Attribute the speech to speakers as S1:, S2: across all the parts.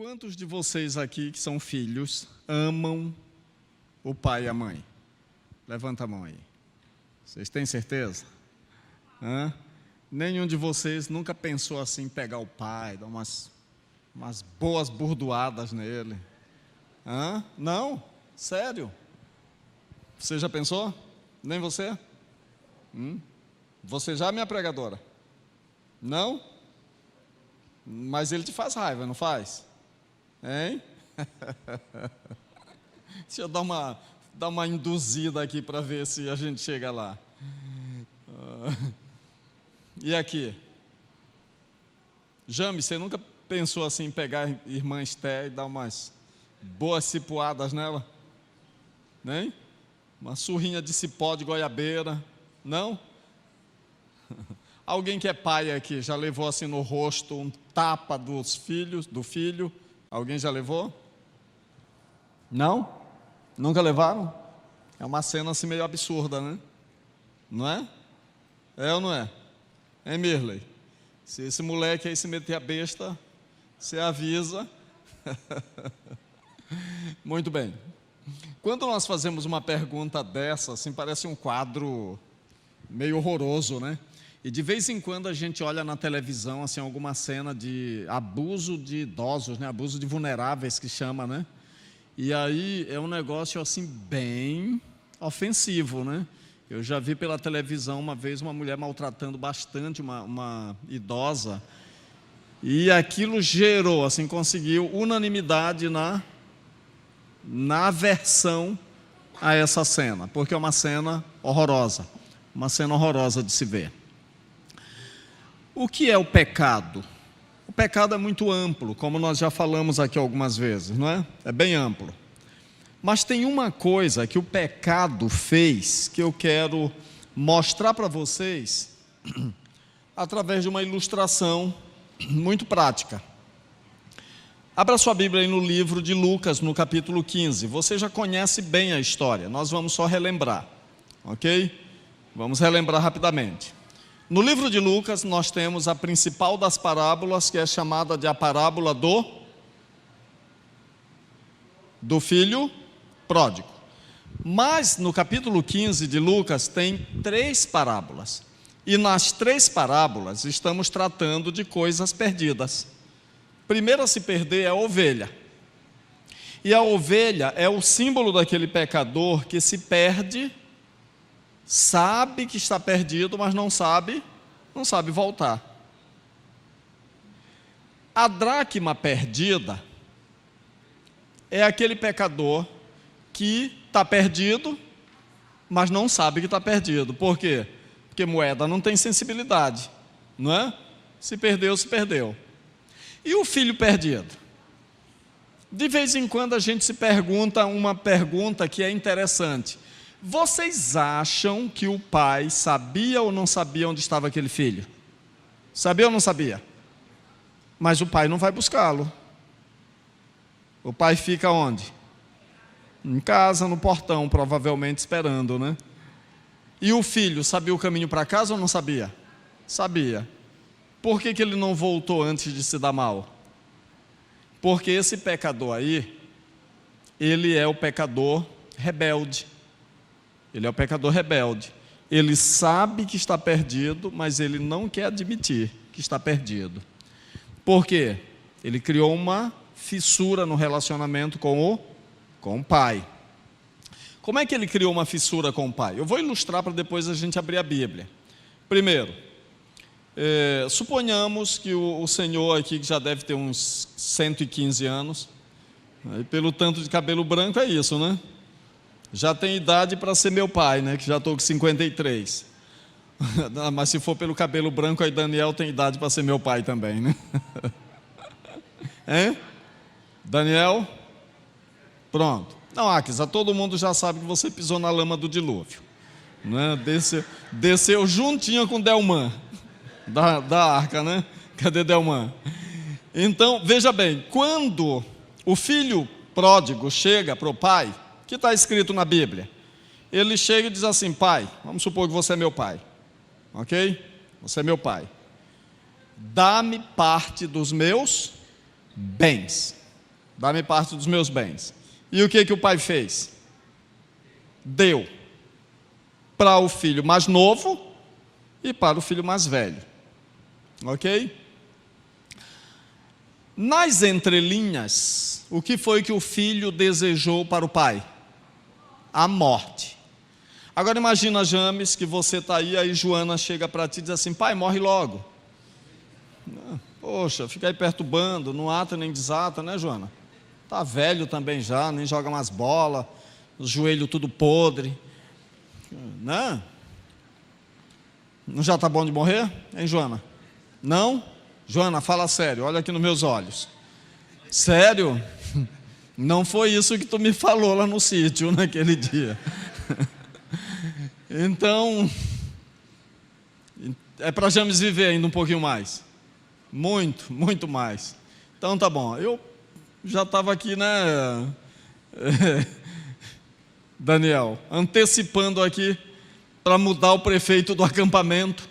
S1: Quantos de vocês aqui que são filhos amam o pai e a mãe? Levanta a mão aí. Vocês têm certeza? Hã? Nenhum de vocês nunca pensou assim em pegar o pai, dar umas boas burdoadas nele? Hã? Não? Sério? Você já pensou? Nem você? Você já, minha pregadora? Não? Mas ele te faz raiva, não faz? Hein? Deixa eu dar uma induzida aqui para ver se a gente chega lá. E aqui? Jame, você nunca pensou assim em pegar a irmã Esté e dar umas boas cipuadas nela? Nem? Uma surrinha de cipó de goiabeira? Não? Alguém que é pai aqui já levou assim no rosto um tapa do filho? Alguém já levou? Não? Nunca levaram? É uma cena assim meio absurda, né? Não é? É ou não é? Hein, Mirley? Se esse moleque aí se meter a besta, você avisa. Muito bem. Quando nós fazemos uma pergunta dessa, assim, parece um quadro meio horroroso, né? E de vez em quando a gente olha na televisão, assim, alguma cena de abuso de idosos, né? Abuso de vulneráveis, que chama, né? E aí é um negócio, assim, bem ofensivo, né? Eu já vi pela televisão uma vez uma mulher maltratando bastante uma idosa, e aquilo gerou, assim, conseguiu unanimidade na aversão a essa cena, porque é uma cena horrorosa de se ver. O que é o pecado? O pecado é muito amplo, como nós já falamos aqui algumas vezes, não é? É bem amplo. Mas tem uma coisa que o pecado fez, que eu quero mostrar para vocês, através de uma ilustração muito prática. Abra sua Bíblia aí no livro de Lucas, no capítulo 15. Você já conhece bem a história, nós vamos só relembrar, ok? Vamos relembrar rapidamente. No livro de Lucas, nós temos a principal das parábolas, que é chamada de a parábola do filho pródigo. Mas no capítulo 15 de Lucas tem 3 parábolas. E nas 3 parábolas estamos tratando de coisas perdidas. Primeiro a se perder é a ovelha. E a ovelha é o símbolo daquele pecador que se perde, sabe que está perdido, mas não sabe voltar. A dracma perdida é aquele pecador que está perdido, mas não sabe que está perdido. Por quê? Porque moeda não tem sensibilidade, não é? Se perdeu, se perdeu. E o filho perdido? De vez em quando a gente se pergunta uma pergunta que é interessante. Vocês acham que o pai sabia ou não sabia onde estava aquele filho? Sabia ou não sabia? Mas o pai não vai buscá-lo. O pai fica onde? Em casa, no portão, provavelmente esperando, né? E o filho sabia o caminho para casa ou não sabia? Sabia. Por que ele não voltou antes de se dar mal? Porque esse pecador aí, ele é o pecador rebelde. Ele é o pecador rebelde. Ele sabe que está perdido, mas ele não quer admitir que está perdido. Por quê? Ele criou uma fissura no relacionamento com o pai. Como é que ele criou uma fissura com o pai? Eu vou ilustrar para depois a gente abrir a Bíblia. Primeiro, suponhamos que o senhor aqui, que já deve ter uns 115 anos, aí pelo tanto de cabelo branco é isso, né? Já tem idade para ser meu pai, né? Que já estou com 53. Mas se for pelo cabelo branco, aí Daniel tem idade para ser meu pai também, né? Hein? Daniel? Pronto. Não, Akisa, todo mundo já sabe que você pisou na lama do dilúvio, né? Desceu juntinho com Delman, da arca, né? Cadê Delman? Então, veja bem, quando o filho pródigo chega para o pai, que está escrito na Bíblia, ele chega e diz assim: pai, vamos supor que você é meu pai, ok? Você é meu pai, dá-me parte dos meus bens. dá-me parte dos meus bens. E o que o pai fez? Deu para o filho mais novo e para o filho mais velho. Ok? Nas entrelinhas, o que foi que o filho desejou para o pai? A morte. Agora imagina, James, que você está aí Joana chega para ti e diz assim: pai, morre logo. Poxa, fica aí perturbando, não ata nem desata, né, Joana? Está velho também já, nem joga mais bola, os joelhos tudo podre, né? Não já está bom de morrer, hein, Joana? Não? Joana, fala sério, olha aqui nos meus olhos. Sério? Não foi isso que tu me falou lá no sítio naquele dia. Então, é para James viver ainda um pouquinho mais. Muito, muito mais. Então tá bom, eu já estava aqui, né, Daniel, antecipando aqui para mudar o prefeito do acampamento,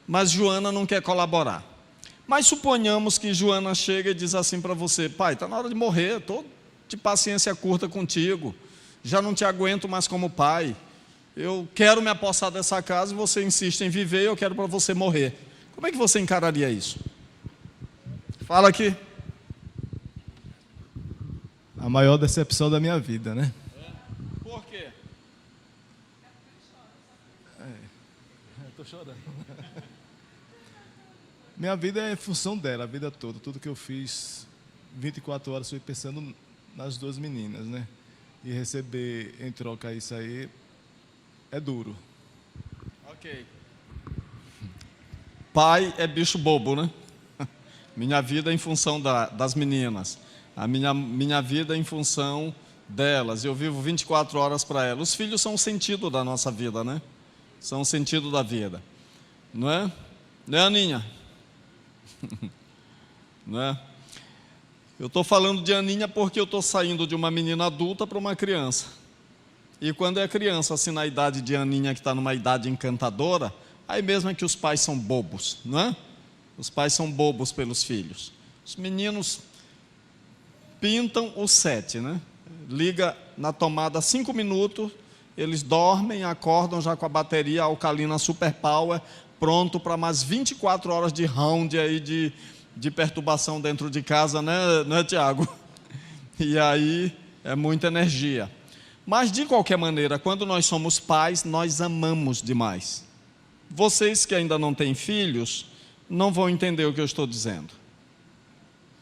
S1: mas Joana não quer colaborar. Mas suponhamos que Joana chega e diz assim para você: pai, está na hora de morrer, estou de paciência curta contigo, já não te aguento mais como pai, eu quero me apossar dessa casa e você insiste em viver, eu quero para você morrer. Como é que você encararia isso? Fala aqui.
S2: A maior decepção da minha vida, né?
S1: Por quê?
S2: Estou chorando. Minha vida é em função dela, a vida toda. Tudo que eu fiz, 24 horas, fui pensando nas duas meninas, né? E receber em troca isso aí é duro.
S1: Ok. Pai é bicho bobo, né? Minha vida é em função das meninas. A minha vida é em função delas. Eu vivo 24 horas para elas. Os filhos são o sentido da nossa vida, né? São o sentido da vida. Não é? Né, Aninha? Não é? Eu estou falando de Aninha porque eu estou saindo de uma menina adulta para uma criança. E quando é criança, assim, na idade de Aninha, que está numa idade encantadora, aí mesmo é que os pais são bobos, não é? Os pais são bobos pelos filhos. Os meninos pintam o 7, né? Liga na tomada 5 minutos, eles dormem, acordam já com a bateria alcalina Super Power, pronto para mais 24 horas de round aí de perturbação dentro de casa, né, Tiago? E aí é muita energia. Mas, de qualquer maneira, quando nós somos pais, nós amamos demais. Vocês que ainda não têm filhos, não vão entender o que eu estou dizendo.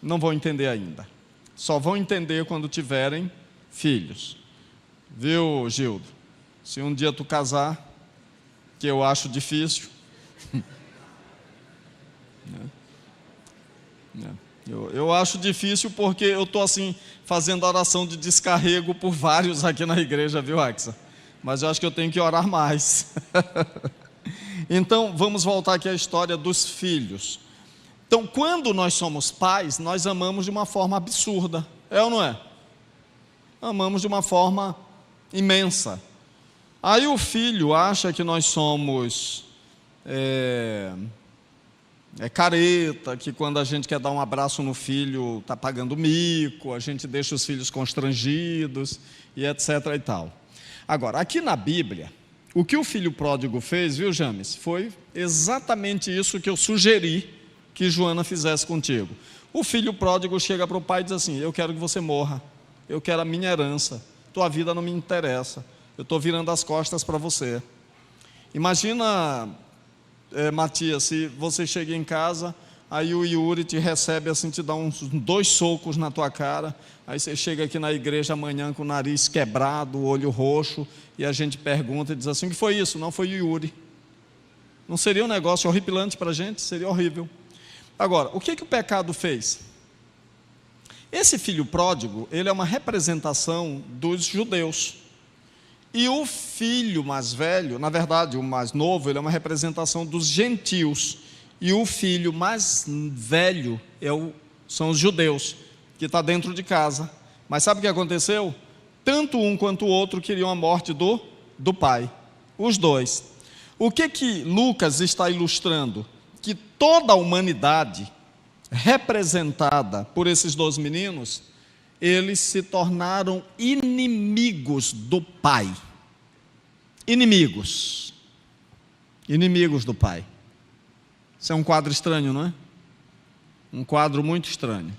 S1: Não vão entender ainda. Só vão entender quando tiverem filhos. Viu, Gildo? Se um dia tu casar, que eu acho difícil. Eu acho difícil porque eu estou assim, fazendo oração de descarrego por vários aqui na igreja, viu, Axa? Mas eu acho que eu tenho que orar mais. Então, vamos voltar aqui à história dos filhos. Então, quando nós somos pais, nós amamos de uma forma absurda, é ou não é? Amamos de uma forma imensa. Aí o filho acha que nós somos careta, que quando a gente quer dar um abraço no filho, está pagando mico, a gente deixa os filhos constrangidos, e etc. e tal. Agora, aqui na Bíblia, o que o filho pródigo fez, viu, James? Foi exatamente isso que eu sugeri que Joana fizesse contigo. O filho pródigo chega para o pai e diz assim: eu quero que você morra, eu quero a minha herança, tua vida não me interessa, eu estou virando as costas para você. Imagina, Matias, se você chega em casa, aí o Yuri te recebe assim, te dá uns 2 socos na tua cara, aí você chega aqui na igreja amanhã com o nariz quebrado, o olho roxo, e a gente pergunta e diz assim: o que foi isso? Não foi o Yuri. Não seria um negócio horripilante para a gente? Seria horrível. Agora, o que o pecado fez? Esse filho pródigo, ele é uma representação dos judeus. E o filho mais velho, na verdade, o mais novo, ele é uma representação dos gentios. E o filho mais velho são os judeus, que está dentro de casa. Mas sabe o que aconteceu? Tanto um quanto o outro queriam a morte do pai. Os dois. O que Lucas está ilustrando? Que toda a humanidade representada por esses 2 meninos, eles se tornaram inimigos do pai. Inimigos do pai. Isso é um quadro estranho, não é? Um quadro muito estranho.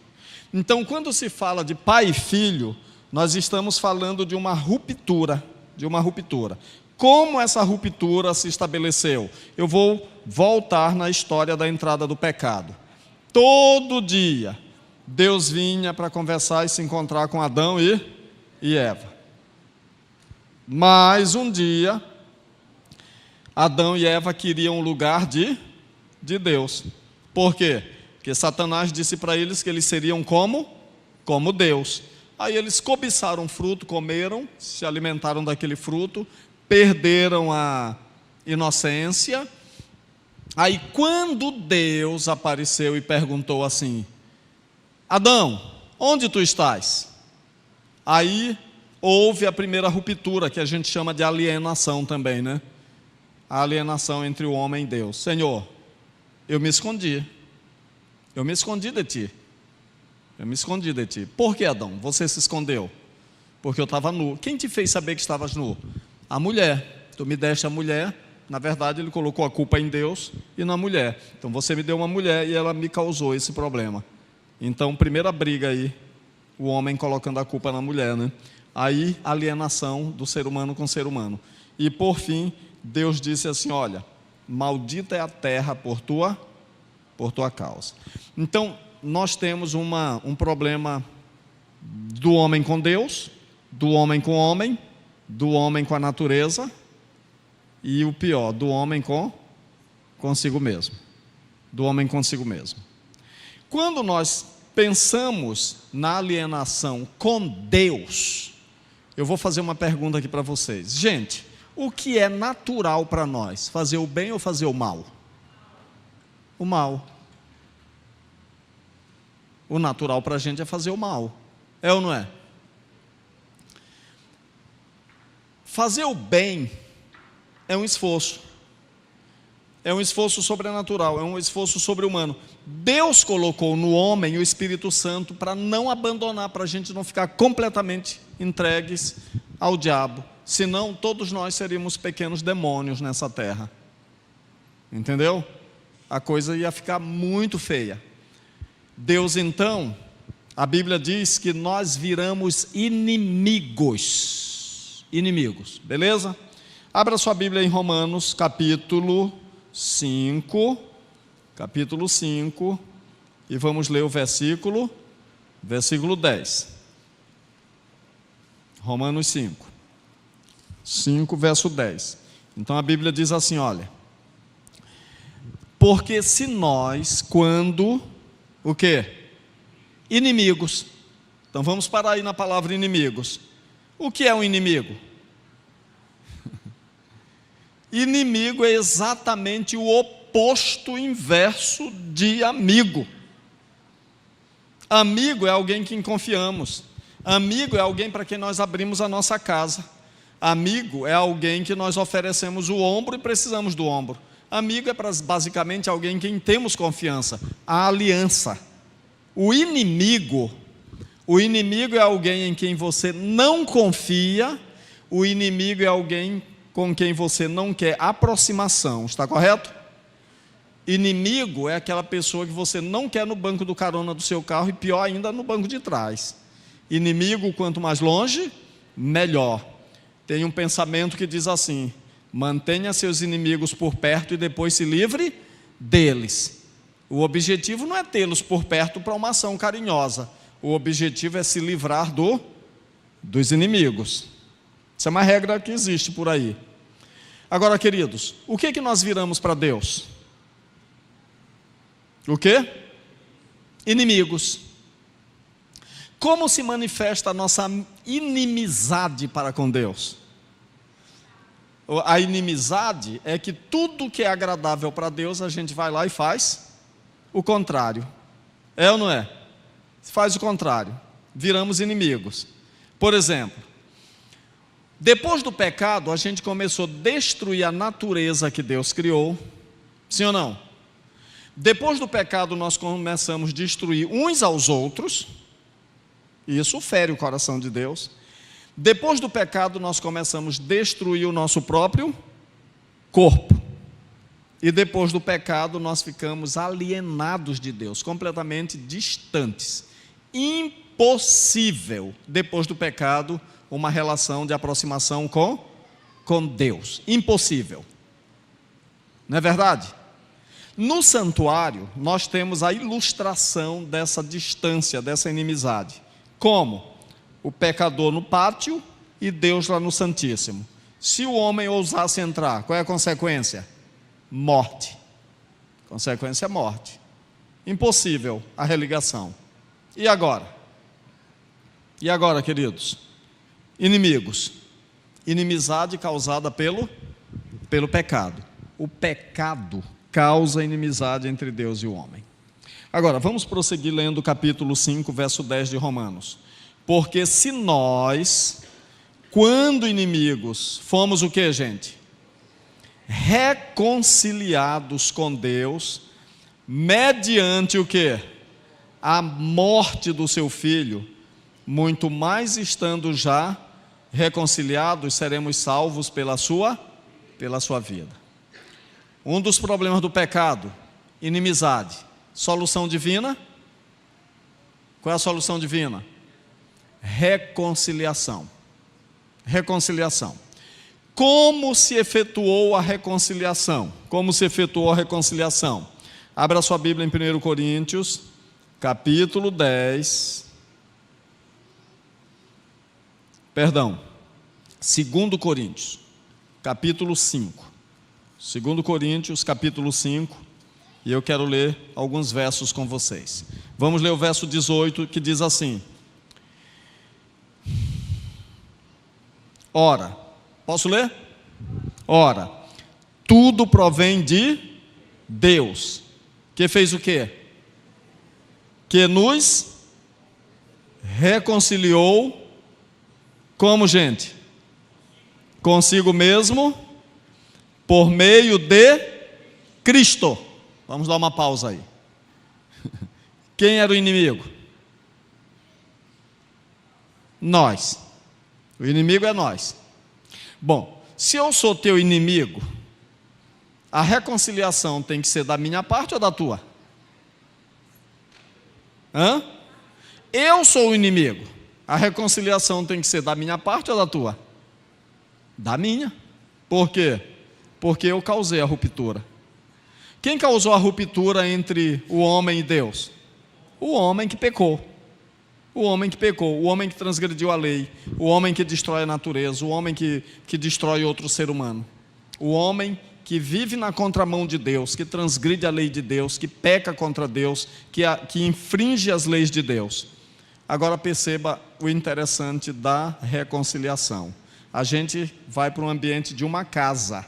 S1: Então, quando se fala de pai e filho, nós estamos falando de uma ruptura, Como essa ruptura se estabeleceu? Eu vou voltar na história da entrada do pecado. Todo dia, Deus vinha para conversar e se encontrar com Adão e Eva. Mas um dia, Adão e Eva queriam o lugar de Deus. Por quê? Porque Satanás disse para eles que eles seriam como Deus. Aí eles cobiçaram o fruto, comeram, se alimentaram daquele fruto, perderam a inocência. Aí quando Deus apareceu e perguntou assim: Adão, onde tu estás? Aí houve a primeira ruptura, que a gente chama de alienação também, né? A alienação entre o homem e Deus. Senhor, eu me escondi de ti. Por que, Adão? Você se escondeu? Porque eu estava nu. Quem te fez saber que estavas nu? A mulher. Tu me deste a mulher. Na verdade, ele colocou a culpa em Deus e na mulher. Então, você me deu uma mulher e ela me causou esse problema. Então, primeira briga aí, o homem colocando a culpa na mulher, né? Aí, alienação do ser humano com o ser humano. E, por fim, Deus disse assim: olha, maldita é a terra por tua causa. Então, nós temos um problema do homem com Deus, do homem com o homem, do homem com a natureza, e o pior, do homem consigo mesmo. Do homem consigo mesmo. Quando nós pensamos na alienação com Deus, eu vou fazer uma pergunta aqui para vocês. Gente, o que é natural para nós? Fazer o bem ou fazer o mal? O mal. O natural para a gente é fazer o mal. É ou não é? Fazer o bem é um esforço. É um esforço sobrenatural, é um esforço sobre-humano. Deus colocou no homem o Espírito Santo para não abandonar, para a gente não ficar completamente entregues ao diabo. Senão, todos nós seríamos pequenos demônios nessa terra. Entendeu? A coisa ia ficar muito feia. Deus, então, a Bíblia diz que nós viramos inimigos. Inimigos, beleza? Abra sua Bíblia em Romanos, capítulo 5, e vamos ler o versículo 10. Romanos 5, verso 10. Então a Bíblia diz assim, olha: porque se nós, quando, o quê? Inimigos. Então vamos parar aí na palavra inimigos. O que é um inimigo? Inimigo é exatamente o oposto inverso de amigo. Amigo é alguém em quem confiamos. Amigo é alguém para quem nós abrimos a nossa casa. Amigo é alguém que nós oferecemos o ombro e precisamos do ombro. Amigo é basicamente alguém em quem temos confiança. A aliança. O inimigo é alguém em quem você não confia. O inimigo é alguém com quem você não quer aproximação, está correto? Inimigo é aquela pessoa que você não quer no banco do carona do seu carro e pior ainda no banco de trás. Inimigo, quanto mais longe, melhor. Tem um pensamento que diz assim: mantenha seus inimigos por perto e depois se livre deles. O objetivo não é tê-los por perto para uma ação carinhosa. O objetivo é se livrar dos inimigos. Isso é uma regra que existe por aí. Agora, queridos, o que nós viramos para Deus? O quê? Inimigos. Como se manifesta a nossa inimizade para com Deus? A inimizade é que tudo que é agradável para Deus, a gente vai lá e faz o contrário. É ou não é? Faz o contrário. Viramos inimigos. Por exemplo, depois do pecado, a gente começou a destruir a natureza que Deus criou. Sim ou não? Depois do pecado, nós começamos a destruir uns aos outros, e isso fere o coração de Deus. Depois do pecado, nós começamos a destruir o nosso próprio corpo. E depois do pecado, nós ficamos alienados de Deus, completamente distantes. Impossível, depois do pecado, uma relação de aproximação com Deus. Impossível. Não é verdade? No santuário, nós temos a ilustração dessa distância, dessa inimizade. Como? O pecador no pátio e Deus lá no Santíssimo. Se o homem ousasse entrar, qual é a consequência? Morte. Consequência é morte. Impossível a religação. E agora? E agora, queridos? Inimigos. Inimizade causada pelo pecado. O pecado causa inimizade entre Deus e o homem. Agora, vamos prosseguir lendo o capítulo 5, verso 10 de Romanos. Porque se nós, quando inimigos, fomos o que, gente? Reconciliados com Deus, mediante o que? A morte do seu Filho, muito mais estando já reconciliados, seremos salvos pela sua vida. Um dos problemas do pecado, inimizade. Solução divina? Qual é a solução divina? Reconciliação. Reconciliação. Como se efetuou a reconciliação? Como se efetuou a reconciliação? Abra sua Bíblia em 1 Coríntios, capítulo 10. Perdão, 2 Coríntios, capítulo 5. 2 Coríntios, capítulo 5, e eu quero ler alguns versos com vocês. Vamos ler o verso 18, que diz assim: Ora, posso ler? Ora, tudo provém de Deus, que fez o quê? Que nos reconciliou, como, gente? Consigo mesmo, por meio de Cristo. Vamos dar uma pausa aí. Quem era o inimigo? Nós. O inimigo é nós. Bom, se eu sou teu inimigo, a reconciliação tem que ser da minha parte ou da tua? Eu sou o inimigo. A reconciliação tem que ser da minha parte ou da tua? Da minha. Por quê? Porque eu causei a ruptura. Quem causou a ruptura entre o homem e Deus? O homem que pecou. O homem que pecou, o homem que transgrediu a lei, o homem que destrói a natureza, o homem que destrói outro ser humano. O homem que vive na contramão de Deus, que transgride a lei de Deus, que peca contra Deus, que infringe as leis de Deus. Agora perceba o interessante da reconciliação. A gente vai para um ambiente de uma casa.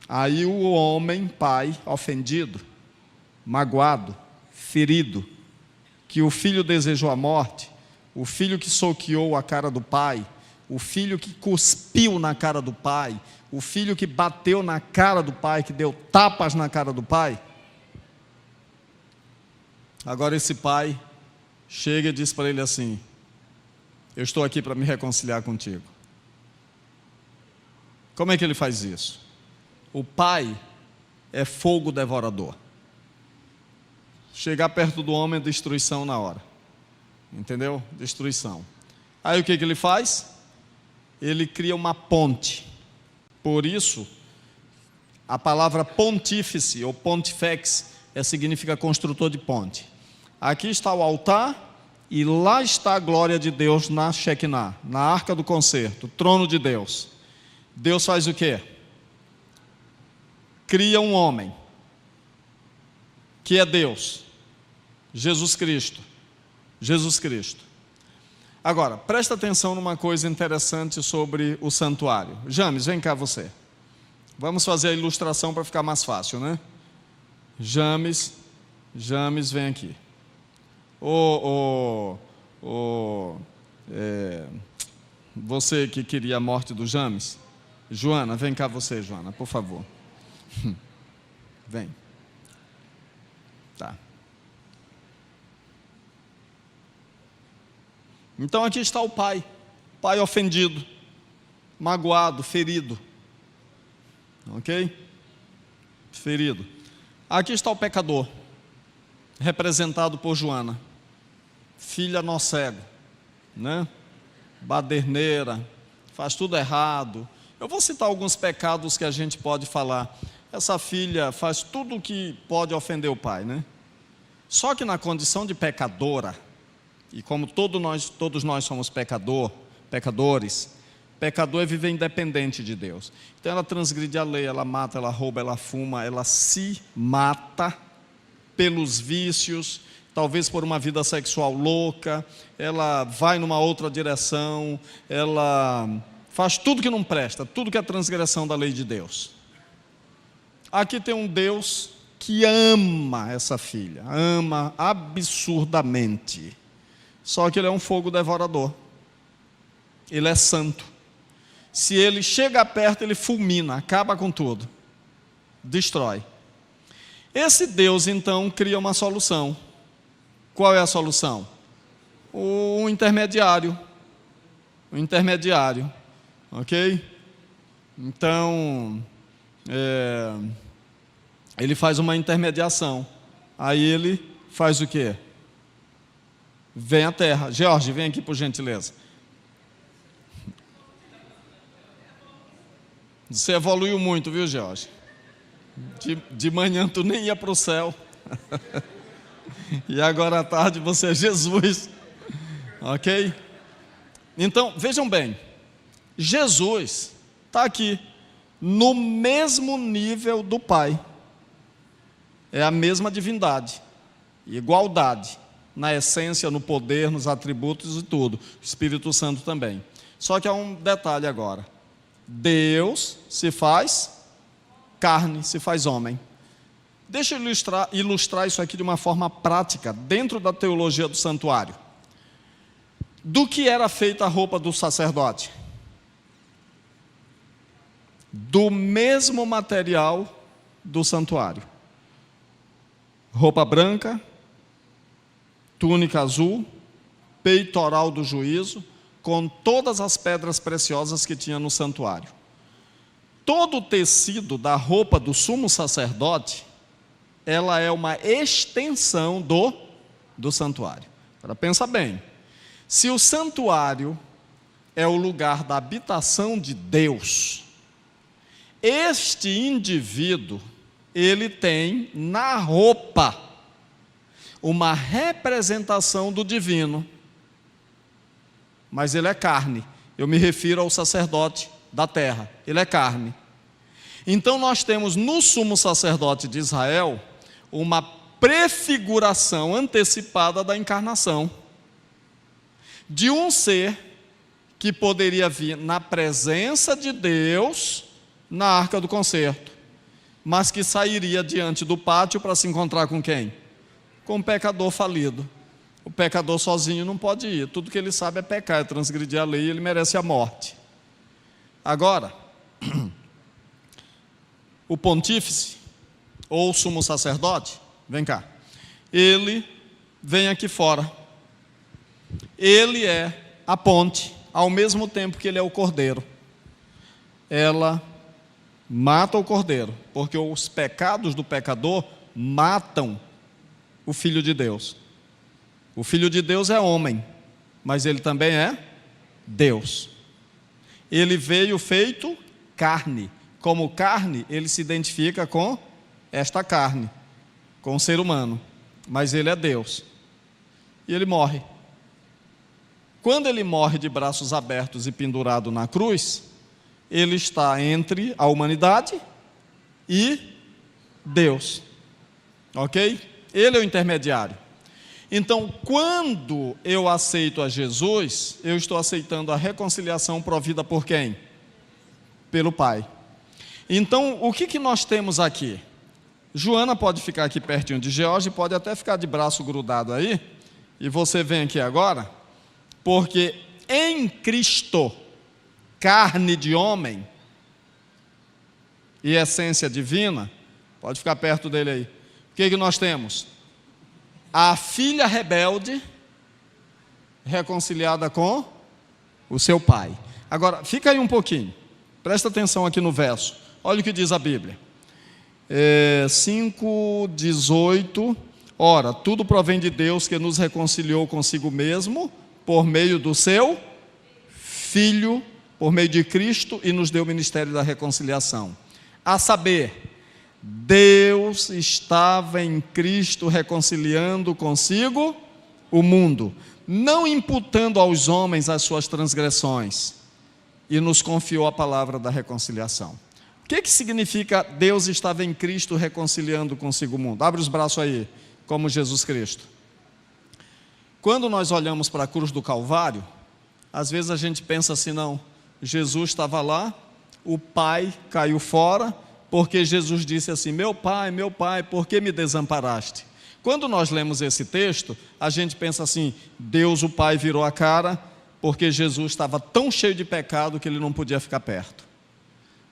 S1: Aí o homem, pai, ofendido, magoado, ferido, que o filho desejou a morte, o filho que soqueou a cara do pai, o filho que cuspiu na cara do pai, o filho que bateu na cara do pai, que deu tapas na cara do pai. Agora esse pai chega e diz para ele assim: eu estou aqui para me reconciliar contigo. Como é que ele faz isso? O pai é fogo devorador. Chegar perto do homem é destruição na hora. Entendeu? Destruição. Aí o que ele faz? Ele cria uma ponte. Por isso, a palavra pontífice ou pontifex significa construtor de ponte. Aqui está o altar e lá está a glória de Deus na Shekinah, na arca do concerto, trono de Deus. Deus faz o quê? Cria um homem, que é Deus, Jesus Cristo. Jesus Cristo. Agora, presta atenção numa coisa interessante sobre o santuário. James, vem cá você. Vamos fazer a ilustração para ficar mais fácil, né? James, vem aqui. Você que queria a morte do James, Joana, vem cá você, Joana, por favor. Vem. Tá. Então aqui está o pai ofendido, magoado, ferido. Ok? Ferido. Aqui está o pecador, representado por Joana, filha nó cego, né? Baderneira, faz tudo errado. Eu vou citar alguns pecados que a gente pode falar. Essa filha faz tudo o que pode ofender o pai, né? Só que na condição de pecadora, e como todos nós somos pecadores, pecador é viver independente de Deus. Então ela transgride a lei, ela mata, ela rouba, ela fuma, ela se mata pelos vícios, talvez por uma vida sexual louca, ela vai numa outra direção, ela faz tudo que não presta, tudo que é transgressão da lei de Deus. Aqui tem um Deus que ama essa filha, ama absurdamente. Só que ele é um fogo devorador. Ele é santo. Se ele chega perto, ele fulmina, acaba com tudo, destrói. Esse Deus, então, cria uma solução. Qual é a solução? O intermediário. O intermediário. Ok? Então, ele faz uma intermediação. Aí ele faz o quê? Vem à terra. Jorge, vem aqui por gentileza. Você evoluiu muito, viu, Jorge? De manhã tu nem ia para o céu. E agora à tarde você é Jesus. Ok? Então, vejam bem. Jesus está aqui, no mesmo nível do Pai. É a mesma divindade, igualdade, na essência, no poder, nos atributos e tudo. O Espírito Santo também. Só que há um detalhe agora. Deus se faz carne, se faz homem. Deixa eu ilustrar isso aqui de uma forma prática, dentro da teologia do santuário. Do que era feita a roupa do sacerdote? Do mesmo material do santuário. Roupa branca, túnica azul, peitoral do juízo, com todas as pedras preciosas que tinha no santuário. Todo o tecido da roupa do sumo sacerdote, ela é uma extensão do santuário. Agora pensa bem, se o santuário é o lugar da habitação de Deus, este indivíduo, ele tem na roupa uma representação do divino, mas ele é carne. Eu me refiro ao sacerdote da terra, ele é carne. Então nós temos no sumo sacerdote de Israel uma prefiguração antecipada da encarnação de um ser que poderia vir na presença de Deus na arca do concerto, mas que sairia diante do pátio para se encontrar com quem? Com um pecador falido. O pecador sozinho não pode ir, tudo que ele sabe é pecar, é transgredir a lei, e ele merece a morte. Agora, o pontífice, ou o sumo sacerdote, vem cá, ele vem aqui fora, ele é a ponte, ao mesmo tempo que ele é o cordeiro. Ela mata o cordeiro, porque os pecados do pecador matam o Filho de Deus. O Filho de Deus é homem, mas ele também é Deus. Ele veio feito carne. Como carne, ele se identifica com esta carne, com o ser humano, mas ele é Deus. E ele morre. Quando ele morre de braços abertos e pendurado na cruz, ele está entre a humanidade e Deus. Ok? Ele é o intermediário. Então, quando eu aceito a Jesus, eu estou aceitando a reconciliação provida por quem? Pelo Pai. Então, o que nós temos aqui? Joana pode ficar aqui pertinho de George, pode até ficar de braço grudado aí, e você vem aqui agora, porque em Cristo, carne de homem e essência divina, Pode ficar perto dele aí. O que nós temos? A filha rebelde reconciliada com o seu pai. Agora, fica aí um pouquinho. Presta atenção aqui no verso. Olha o que diz a Bíblia. 5:18. Ora, tudo provém de Deus, que nos reconciliou consigo mesmo por meio do seu Filho, por meio de Cristo, e nos deu o ministério da reconciliação. A saber, Deus estava em Cristo reconciliando consigo o mundo, não imputando aos homens as suas transgressões, e nos confiou a palavra da reconciliação. O que significa Deus estava em Cristo reconciliando consigo o mundo? Abre os braços aí, como Jesus Cristo. Quando nós olhamos para a cruz do Calvário, às vezes a gente pensa assim, não, Jesus estava lá, o Pai caiu fora, porque Jesus disse assim, meu Pai, por que me desamparaste? Quando nós lemos esse texto, a gente pensa assim, Deus o Pai virou a cara, porque Jesus estava tão cheio de pecado que ele não podia ficar perto.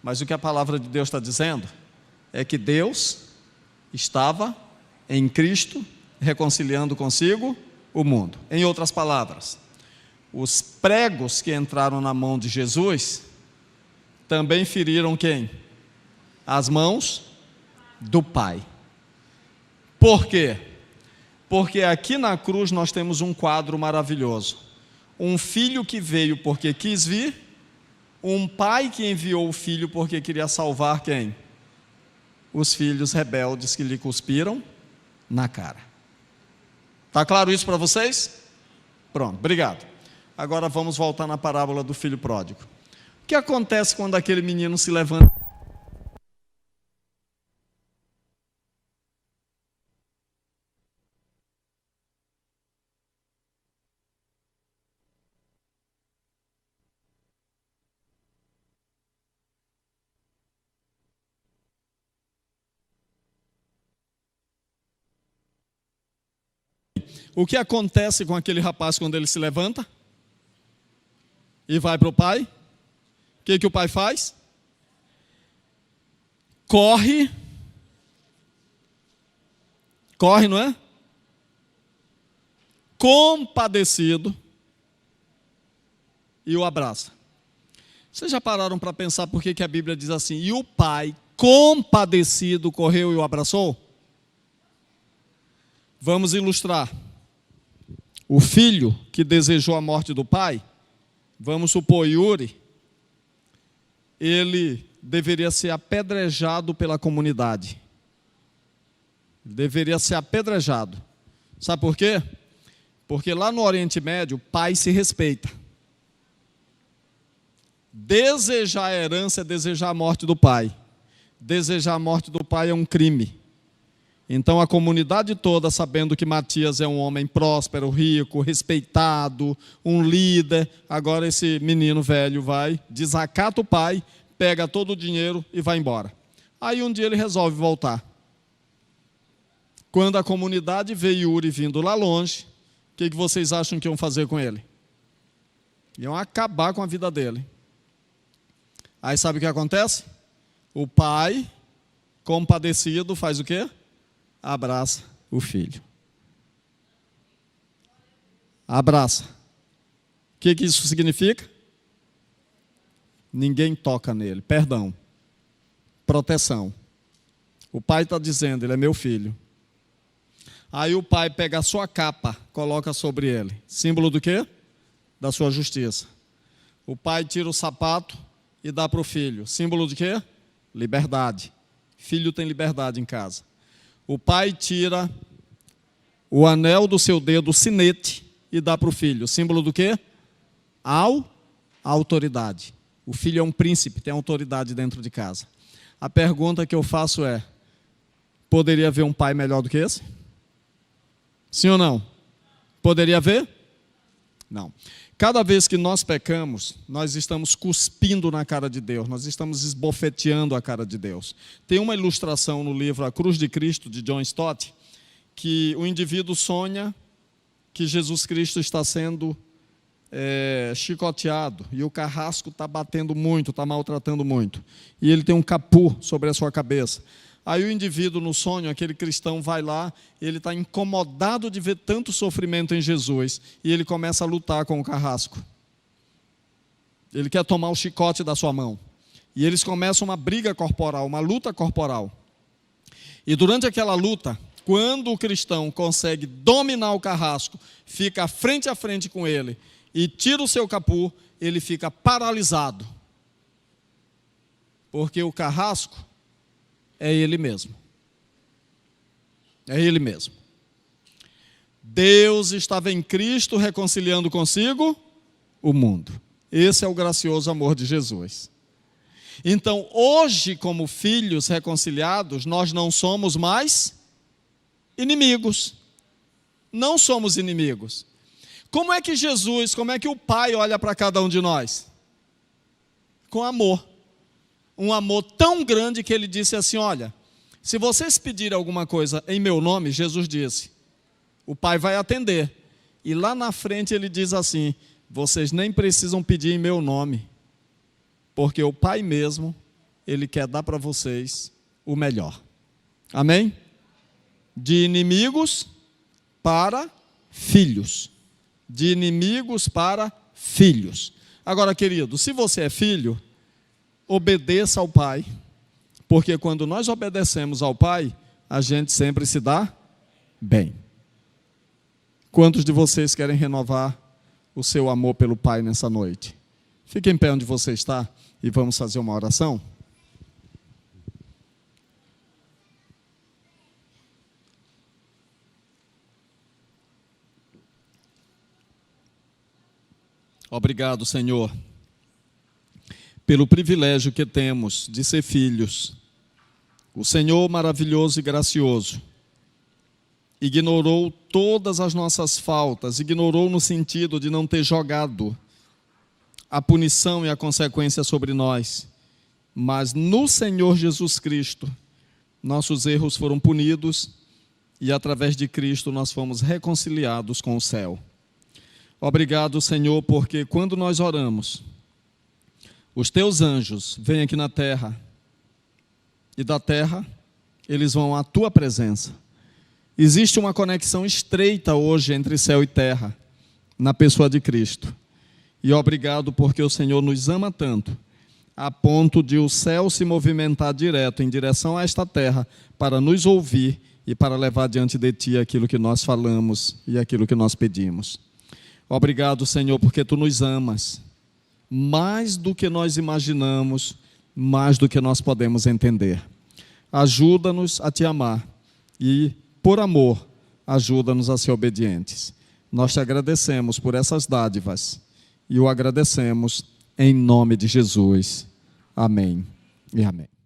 S1: Mas o que a palavra de Deus está dizendo é que Deus estava em Cristo reconciliando consigo o mundo. Em outras palavras, os pregos que entraram na mão de Jesus também feriram quem? As mãos do Pai. Por quê? Porque aqui na cruz nós temos um quadro maravilhoso. Um filho que veio porque quis vir, um pai que enviou o filho porque queria salvar quem? Os filhos rebeldes que lhe cuspiram na cara. Está claro isso para vocês? Pronto, obrigado. Agora vamos voltar na parábola do filho pródigo. O que acontece quando aquele menino se levanta? O que acontece com aquele rapaz quando ele se levanta e vai para o pai? O que o pai faz? Corre, não é? Compadecido, e o abraça. Vocês já pararam para pensar por que a Bíblia diz assim, e o pai, compadecido, correu e o abraçou? Vamos ilustrar. O filho que desejou a morte do pai, vamos supor Yuri, ele deveria ser apedrejado pela comunidade. Deveria ser apedrejado. Sabe por quê? Porque lá no Oriente Médio, o pai se respeita. Desejar a herança é desejar a morte do pai. Desejar a morte do pai é um crime. Então a comunidade toda, sabendo que Matias é um homem próspero, rico, respeitado, um líder, agora esse menino velho vai, desacata o pai, pega todo o dinheiro e vai embora. Aí um dia ele resolve voltar. Quando a comunidade vê Yuri vindo lá longe, o que vocês acham que iam fazer com ele? Iam acabar com a vida dele. Aí sabe o que acontece? O pai, compadecido, faz o quê? Abraça o filho. Abraça. O que isso significa? Ninguém toca nele. Perdão. Proteção. O pai está dizendo, ele é meu filho. Aí o pai pega a sua capa, coloca sobre ele. Símbolo do quê? Da sua justiça. O pai tira o sapato e dá para o filho. Símbolo de quê? Liberdade. Filho tem liberdade em casa. O pai tira o anel do seu dedo, o sinete, e dá para o filho. Símbolo do quê? Autoridade. O filho é um príncipe, tem autoridade dentro de casa. A pergunta que eu faço é, poderia haver um pai melhor do que esse? Sim ou não? Poderia haver? Não. Cada vez que nós pecamos, nós estamos cuspindo na cara de Deus, nós estamos esbofeteando a cara de Deus. Tem uma ilustração no livro A Cruz de Cristo, de John Stott, que o indivíduo sonha que Jesus Cristo está sendo chicoteado, e o carrasco está batendo muito, está maltratando muito, e ele tem um capu sobre a sua cabeça. Aí o indivíduo no sonho, aquele cristão, vai lá, ele está incomodado de ver tanto sofrimento em Jesus, e ele começa a lutar com o carrasco. Ele quer tomar o chicote da sua mão. E eles começam uma briga corporal, uma luta corporal. E durante aquela luta, quando o cristão consegue dominar o carrasco, fica frente a frente com ele e tira o seu capuz, ele fica paralisado. Porque o carrasco é ele mesmo. É ele mesmo. Deus estava em Cristo reconciliando consigo o mundo. Esse é o gracioso amor de Jesus. Então, hoje, como filhos reconciliados, nós não somos mais inimigos. Não somos inimigos. Como é que Jesus, como é que o Pai olha para cada um de nós? Com amor. Um amor tão grande que ele disse assim, olha, se vocês pedirem alguma coisa em meu nome, Jesus disse, o Pai vai atender. E lá na frente ele diz assim, vocês nem precisam pedir em meu nome, porque o Pai mesmo, ele quer dar para vocês o melhor. Amém? De inimigos para filhos. De inimigos para filhos. Agora, querido, se você é filho, obedeça ao Pai, porque quando nós obedecemos ao Pai, a gente sempre se dá bem. Quantos de vocês querem renovar o seu amor pelo Pai nessa noite? Fique em pé onde você está e vamos fazer uma oração. Obrigado, Senhor, pelo privilégio que temos de ser filhos. O Senhor maravilhoso e gracioso ignorou todas as nossas faltas, ignorou no sentido de não ter jogado a punição e a consequência sobre nós, mas no Senhor Jesus Cristo, nossos erros foram punidos e através de Cristo nós fomos reconciliados com o céu. Obrigado, Senhor, porque quando nós oramos, os teus anjos vêm aqui na terra, e da terra eles vão à tua presença. Existe uma conexão estreita hoje entre céu e terra, na pessoa de Cristo. E obrigado porque o Senhor nos ama tanto, a ponto de o céu se movimentar direto em direção a esta terra, para nos ouvir e para levar diante de ti aquilo que nós falamos e aquilo que nós pedimos. Obrigado, Senhor, porque tu nos amas, mais do que nós imaginamos, mais do que nós podemos entender. Ajuda-nos a te amar e, por amor, ajuda-nos a ser obedientes. Nós te agradecemos por essas dádivas e o agradecemos em nome de Jesus. Amém e amém.